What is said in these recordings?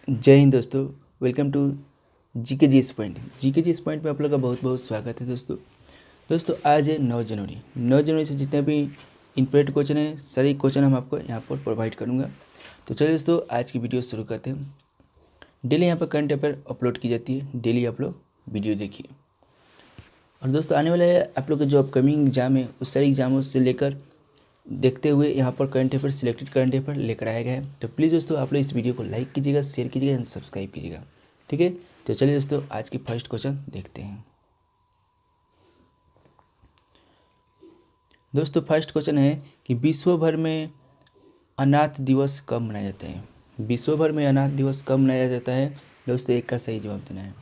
जय हिंद दोस्तों। Welcome to जी के जी इस पॉइंट में आप लोग का बहुत बहुत स्वागत है दोस्तों आज है 9 जनवरी। 9 जनवरी से जितने भी इम्पोर्टेंट क्वेश्चन है सारे क्वेश्चन हम आपको यहाँ पर प्रोवाइड करूँगा। तो चलिए दोस्तों आज की वीडियो शुरू करते हैं। डेली यहाँ पर करंट अफेयर अपलोड की जाती है, डेली आप लोग वीडियो देखिए। और दोस्तों आने वाले आप लोग का जो अपकमिंग एग्जाम है उस सारे एग्जामों से लेकर देखते हुए यहाँ पर current affair selected current affair लेकर आया गया है। तो प्लीज़ दोस्तों आप लोग इस वीडियो को लाइक कीजिएगा, शेयर कीजिएगा एंड सब्सक्राइब कीजिएगा, ठीक है। तो चलिए दोस्तों आज की फर्स्ट क्वेश्चन देखते हैं। दोस्तों फर्स्ट क्वेश्चन है कि विश्व भर में अनाथ दिवस कब मनाया जाता है। विश्व भर में अनाथ दिवस कब मनाया जाता है दोस्तों, एक का सही जवाब देना है।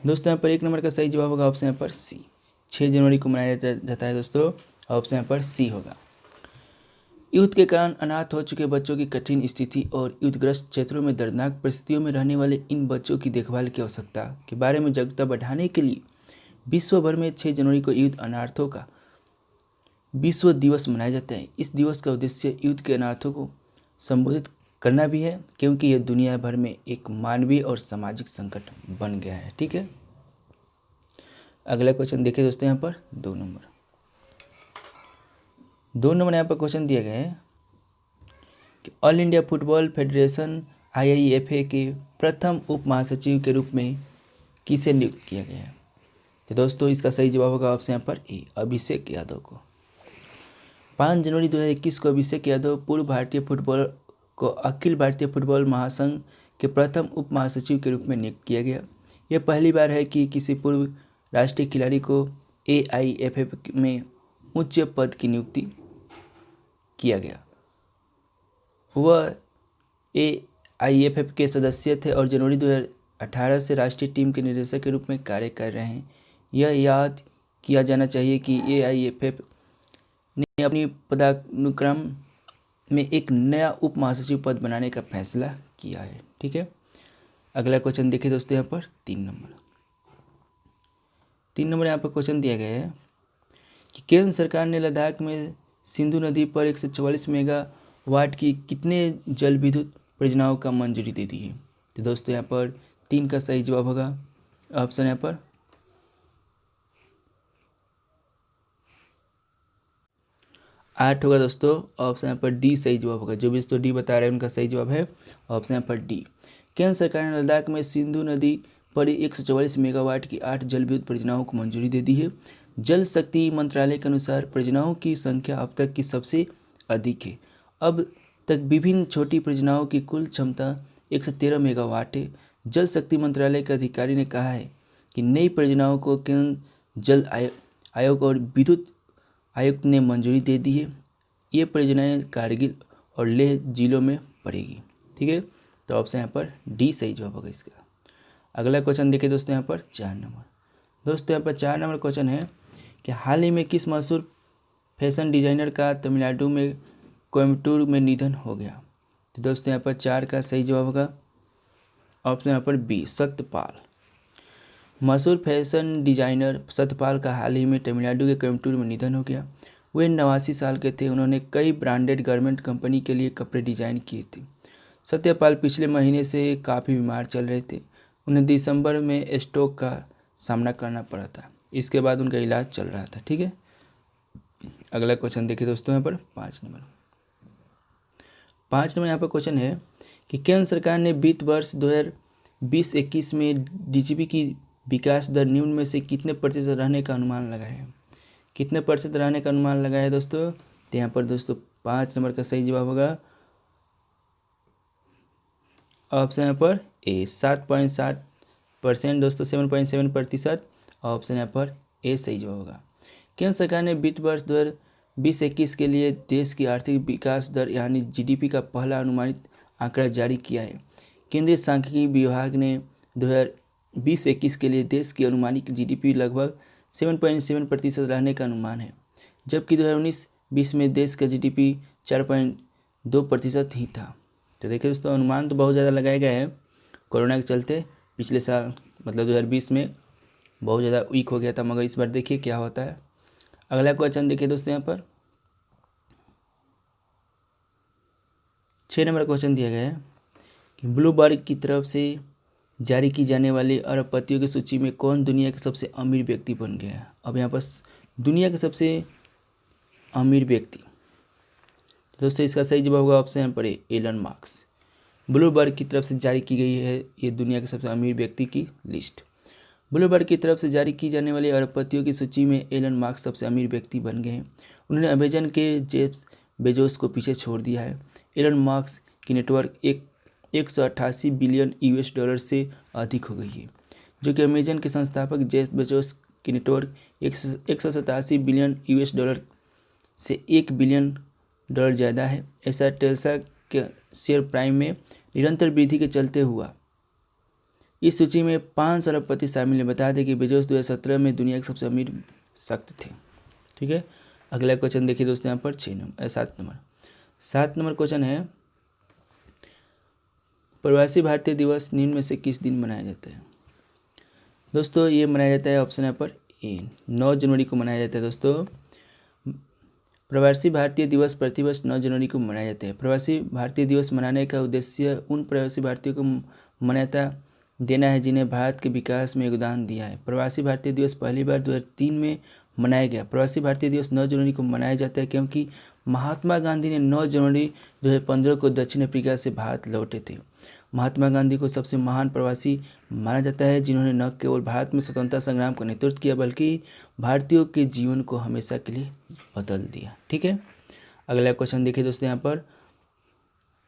दोस्तों यहाँ पर 1 नंबर का सही जवाब होगा ऑप्शन यहाँ पर सी, 6 जनवरी को मनाया जाता है दोस्तों, ऑप्शन यहाँ पर सी होगा। युद्ध के कारण अनाथ हो चुके बच्चों की कठिन स्थिति और युद्धग्रस्त क्षेत्रों में दर्दनाक परिस्थितियों में रहने वाले इन बच्चों की देखभाल की आवश्यकता के बारे में जागरूकता बढ़ाने के लिए विश्व भर में 6 जनवरी को युद्ध अनाथों का विश्व दिवस मनाया जाता है। इस दिवस का उद्देश्य युद्ध के अनाथों को संबोधित करना भी है, क्योंकि यह दुनिया भर में एक मानवीय और सामाजिक संकट बन गया है, ठीक है। अगला क्वेश्चन देखिए दोस्तों, यहाँ पर 2 नंबर यहाँ पर क्वेश्चन दिया गया है कि all India football federation IIFA के प्रथम उप महासचिव के रूप में किसे नियुक्त किया गया है। तो दोस्तों इसका सही जवाब होगा ऑप्शन यहाँ पर ए, अभिषेक यादव को। 5 जनवरी 2021 को अभिषेक यादव पूर्व भारतीय फुटबॉल को अखिल भारतीय फुटबॉल महासंघ के प्रथम उप महासचिव के रूप में नियुक्त किया गया। यह पहली बार है कि किसी पूर्व राष्ट्रीय खिलाड़ी को AIFF में उच्च पद की नियुक्ति किया गया। वह AIFF के सदस्य थे और जनवरी 2018 से राष्ट्रीय टीम के निदेशक के रूप में कार्य कर रहे हैं। यह याद किया जाना चाहिए कि AIFF ने अपनी पदानुक्रम में एक नया उप महासचिव पद बनाने का फैसला किया है, ठीक है। अगला क्वेश्चन देखिए दोस्तों, यहाँ पर 3 नंबर यहाँ पर क्वेश्चन दिया गया है कि केंद्र सरकार ने लद्दाख में सिंधु नदी पर 144 मेगावाट की कितने जल विद्युत परियोजनाओं का मंजूरी दे दी है। तो दोस्तों यहाँ पर 3 का सही जवाब होगा ऑप्शन यहाँ पर 8 होगा दोस्तों, ऑप्शन यहाँ पर डी सही जवाब होगा। जो भी दोस्तों डी बता रहे हैं उनका सही जवाब है ऑप्शन यहाँ पर डी। केंद्र सरकार ने लद्दाख में सिंधु नदी पर 144 मेगावाट की 8 जल विद्युत परियोजनाओं को मंजूरी दे दी है। जल शक्ति मंत्रालय के अनुसार परियोजनाओं की संख्या अब तक की सबसे अधिक है। अब तक विभिन्न छोटी परियोजनाओं की कुल क्षमता 113 मेगावाट है। जल शक्ति मंत्रालय के अधिकारी ने कहा है कि नई परियोजनाओं को केंद्र जल आयोग और विद्युत आयुक्त ने मंजूरी दे दी है। ये परियोजनाएं कारगिल और लेह जिलों में पड़ेगी, ठीक है। तो ऑप्शन यहाँ पर डी सही जवाब होगा इसका। अगला क्वेश्चन देखिए दोस्तों, यहाँ पर 4 नंबर। दोस्तों यहाँ पर 4 नंबर क्वेश्चन है कि हाल ही में किस मशहूर फैशन डिजाइनर का तमिलनाडु में कोयम्बटूर में निधन हो गया। तो दोस्तों यहाँ पर 4 का सही जवाब होगा ऑप्शन यहाँ पर बी, सत्यपाल। मशहूर फैशन डिजाइनर सत्यपाल का हाल ही में तमिलनाडु के कोयम्बटूर में निधन हो गया। वे 89 साल के थे। उन्होंने कई ब्रांडेड गारमेंट कंपनी के लिए कपड़े डिजाइन किए थे। सत्यपाल पिछले महीने से काफ़ी बीमार चल रहे थे। उन्हें दिसंबर में स्ट्रोक का सामना करना पड़ा था। इसके बाद उनका इलाज चल रहा था, ठीक है। अगला क्वेश्चन देखिए दोस्तों, यहाँ पर 5 नंबर यहाँ पर क्वेश्चन है कि केंद्र सरकार ने वित्त वर्ष 2020-21 में DGP की विकास दर निम्न में से कितने प्रतिशत रहने का अनुमान लगाया है। कितने प्रतिशत रहने का अनुमान लगाया है दोस्तों। तो यहाँ पर दोस्तों 5 नंबर का सही जवाब होगा ऑप्शन यहाँ पर ए, 7.7% दोस्तों, 7.7%। ऑप्शन यहाँ पर ए सही जवाब होगा। केंद्र सरकार ने वित्त वर्ष 2020-21 के लिए देश की आर्थिक विकास दर यानी GDP का पहला अनुमानित आंकड़ा जारी किया है। केंद्रीय सांख्यिकी विभाग ने 2020-21 के लिए देश की अनुमानित GDP लगभग 7.7% रहने का अनुमान है, जबकि 2019-20 में देश का GDP 4.2% ही था। तो देखिए दोस्तों अनुमान तो बहुत ज़्यादा लगाया गया है। कोरोना के चलते पिछले साल मतलब 2020 में बहुत ज़्यादा वीक हो गया था, मगर इस बार देखिए क्या होता है। अगला क्वेश्चन देखिए दोस्तों, यहाँ पर 6 नंबर क्वेश्चन दिया गया है कि ब्लूमबर्ग की तरफ से जारी की जाने वाली अरबपतियों की सूची में कौन दुनिया के सबसे अमीर व्यक्ति बन गया है। अब यहाँ पर दुनिया के सबसे अमीर व्यक्ति, दोस्तों इसका सही जवाब होगा option number A, Elon Musk. Bloomberg की तरफ से जारी की गई है ये दुनिया के सबसे अमीर व्यक्ति की लिस्ट। ब्लूमबर्ग की तरफ से जारी की जाने वाली अरबपतियों की सूची में एलन मार्क्स सबसे अमीर व्यक्ति बन गए हैं। उन्होंने अमेजन के जेफ बेजोस को पीछे छोड़ दिया है। एलन मार्क्स की नेटवर्क 188 बिलियन यूएस डॉलर से अधिक हो गई है, जो कि अमेजन के संस्थापक जेफ बेजोस की नेटवर्क 187 बिलियन यूएस डॉलर से 1 बिलियन डॉलर ज़्यादा है। ऐसा टेल्सा के शेयर प्राइम में निरंतर वृद्धि के चलते हुआ। इस सूची में 5 अरबपति शामिल हैं। बता दें कि बेजोस 2017 में दुनिया के सबसे अमीर शख्स थे। ठीक है, अगला क्वेश्चन देखिए दोस्तों, यहाँ पर 7 नंबर क्वेश्चन है, प्रवासी भारतीय दिवस निम्न में से किस दिन मनाया जाता है। दोस्तों ये मनाया जाता है ऑप्शन यहाँ पर ए, 9 जनवरी को मनाया जाता है। दोस्तों प्रवासी भारतीय दिवस प्रतिवर्ष 9 जनवरी को मनाया जाता है। प्रवासी भारतीय दिवस मनाने का उद्देश्य उन प्रवासी भारतीयों को मान्यता देना है जिन्हें भारत के विकास में योगदान दिया है। प्रवासी भारतीय दिवस पहली बार 2003 में मनाया गया। प्रवासी भारतीय दिवस 9 जनवरी को मनाया जाता है क्योंकि महात्मा गांधी ने 9 जनवरी 2015 को दक्षिण अफ्रीका से भारत लौटे थे। महात्मा गांधी को सबसे महान प्रवासी माना जाता है जिन्होंने न केवल भारत में स्वतंत्रता संग्राम का नेतृत्व किया बल्कि भारतीयों के जीवन को हमेशा के लिए बदल दिया। ठीक है, अगला क्वेश्चन देखिए दोस्तों, यहाँ पर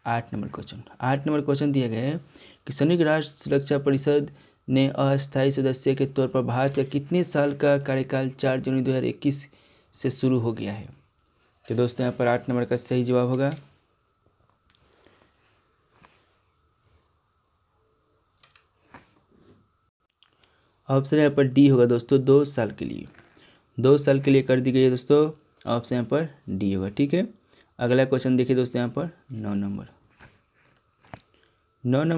8 नंबर क्वेश्चन दिया गया है कि संयुक्त राष्ट्र सुरक्षा परिषद ने अस्थायी सदस्य के तौर पर भारत का कितने साल का कार्यकाल 4 जनवरी 2021 से शुरू हो गया है। तो दोस्तों यहाँ पर 8 नंबर का सही जवाब होगा ऑप्शन यहाँ पर डी होगा दोस्तों, 2 साल के लिए। 2 साल के लिए कर दी गई है दोस्तों, ऑप्शन यहाँ पर डी होगा। ठीक है, अगला क्वेश्चन देखिए दोस्तों, यहाँ पर 9 नंबर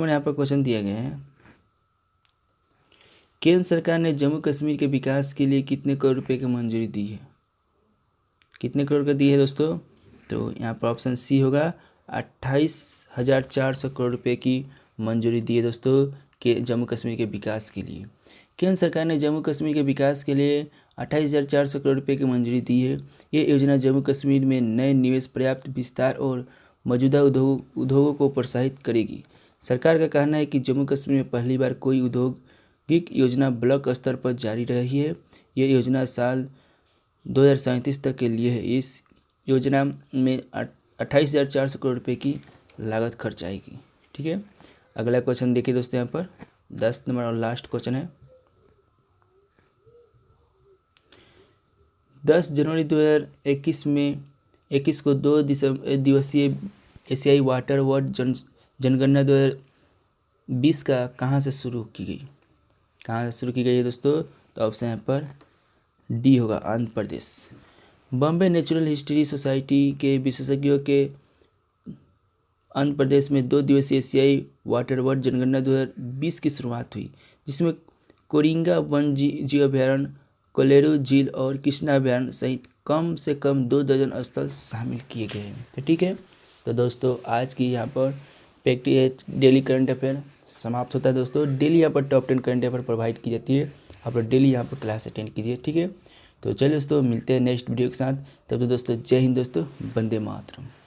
यहाँ पर क्वेश्चन दिया गया है, केंद्र सरकार ने जम्मू कश्मीर के विकास के लिए कितने करोड़ रुपए की मंजूरी दी है। कितने करोड़ का दी है दोस्तों, तो यहाँ पर ऑप्शन सी होगा, 28,400 करोड़ रुपए की मंजूरी दी है दोस्तों के जम्मू कश्मीर के विकास के लिए। केंद्र सरकार ने जम्मू कश्मीर के विकास के लिए 28,400 करोड़ रुपए की मंजूरी दी है। ये योजना जम्मू कश्मीर में नए निवेश, पर्याप्त विस्तार और मौजूदा उद्योगों को प्रोत्साहित करेगी। सरकार का कहना है कि जम्मू कश्मीर में पहली बार कोई औद्योगिक योजना ब्लॉक स्तर पर जारी रही है। ये योजना साल 2037 तक के लिए है। इस योजना में 28,400 करोड़ रुपए की लागत खर्च आएगी। ठीक है, अगला क्वेश्चन देखिए दोस्तों, यहाँ पर 10 नंबर और लास्ट क्वेश्चन है, 10 जनवरी 2021 को 2 दिवसीय एशियाई वाटर वर्ड जनगणना 2020 का कहाँ से शुरू की गई। कहाँ से शुरू की गई है दोस्तों, तो ऑप्शन यहाँ पर डी होगा, Andhra Pradesh. Bombay natural history society के विशेषज्ञों के आंध्र प्रदेश में 2 दिवसीय एशियाई वाटर वर्ड जनगणना 2020 की शुरुआत हुई, जिसमें कोरिंगा वन जीव अभ्यारण्य, कोलेरू झील और कृष्णा अभ्यारण्य सहित कम से कम 2 दर्जन स्थल शामिल किए गए हैं। तो ठीक है, तो दोस्तों आज की यहाँ पर प्रैक्टिस डेली करंट अफेयर समाप्त होता है। दोस्तों डेली यहाँ पर टॉप 10 करंट अफेयर प्रोवाइड की जाती है, आप लोग डेली यहाँ पर क्लास अटेंड कीजिए। ठीक है, तो चलिए दोस्तों मिलते हैं नेक्स्ट वीडियो के साथ। तब तो दोस्तों जय हिंद दोस्तों, वंदे मातरम।